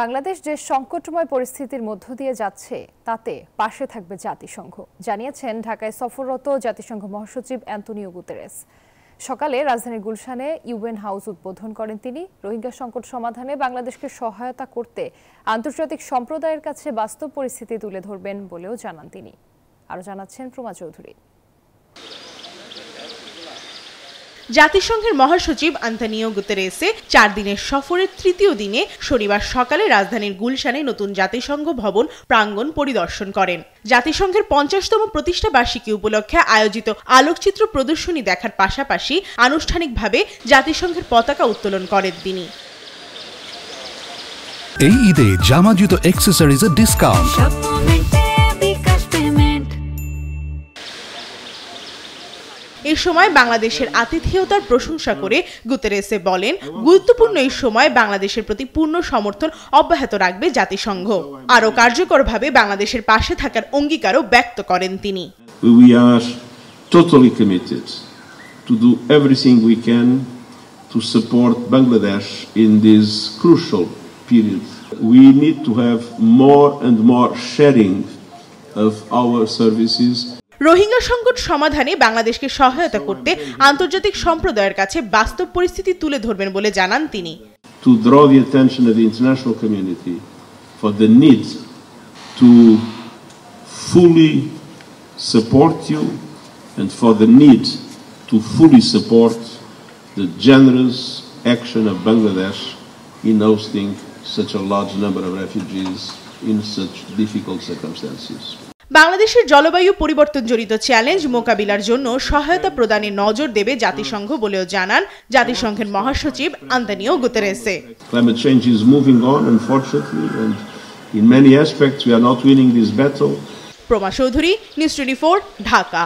বাংলাদেশ যে সংকটময় পরিস্থিতির মধ্য দিয়ে যাচ্ছে তাতে পাশে থাকবে জাতিসংঘ জানিয়েছেন ঢাকায় সফররত জাতিসংঘ মহাসচিব অ্যান্তোনিও গুতেরেস। সকালে রাজধানীর গুলশানে ইউএন হাউস উদ্বোধন করেন তিনি। রোহিঙ্গা সংকট সমাধানে বাংলাদেশকে সহায়তা করতে আন্তর্জাতিক সম্প্রদায়ের কাছে বাস্তব পরিস্থিতি তুলে ধরবেন বলেও জানান তিনি। আরও জানাচ্ছেন প্রমা চৌধুরী। জাতিসংঘের মহাসচিব আন্তোনিও গুতেরেসে 4 দিনের সফরের তৃতীয় দিনে শনিবার সকালে রাজধানীর গুলশানে নতুন জাতিসংঘ ভবন প্রাঙ্গণ পরিদর্শন করেন। জাতিসংঘের 50তম প্রতিষ্ঠা বার্ষিকী উপলক্ষে আয়োজিত আলোকচিত্র প্রদর্শনী দেখার পাশাপাশি আনুষ্ঠানিকভাবে জাতিসংঘের পতাকা উত্তোলন করেন তিনি। এই ঈদে জামা জুতো অ্যাকসেসরিজের ডিসকাউন্ট। এই সময় বাংলাদেশের আতিথেয়তার প্রশংসা করে গুতেরেসে বলেন, গুরুত্বপূর্ণ এই সময় বাংলাদেশের প্রতি পূর্ণ সমর্থন অব্যাহত রাখবে জাতিসংঘ। আরও কার্যকরভাবে বাংলাদেশের পাশে থাকার অঙ্গীকারও ব্যক্ত করেন তিনি। We are totally committed to do everything we can to support Bangladesh in this crucial period. We need to have more and more sharing of our services. Rohingya সংকট সমাধানে বাংলাদেশকে সহায়তা করতে আন্তর্জাতিক সম্প্রদায়ের কাছে বাস্তব পরিস্থিতি তুলে ধরবেন বলে জানান তিনি। To draw the attention of the international community for the need to fully support you and for the need to fully support the generous action of Bangladesh in hosting such a large number of refugees in such difficult circumstances. বাংলাদেশের জলবায়ু পরিবর্তন জনিত challenge মোকাবিলার জন্য সহায়তা প্রদানে নজর দেবে জাতিসংঘ বলেও জানান জাতিসংঘের মহাসচিব Antonio গুতেরেসে। Climate change is moving on, unfortunately, and in many aspects we are not winning this battle. প্রমা Chowdhury, news 24, Dhaka.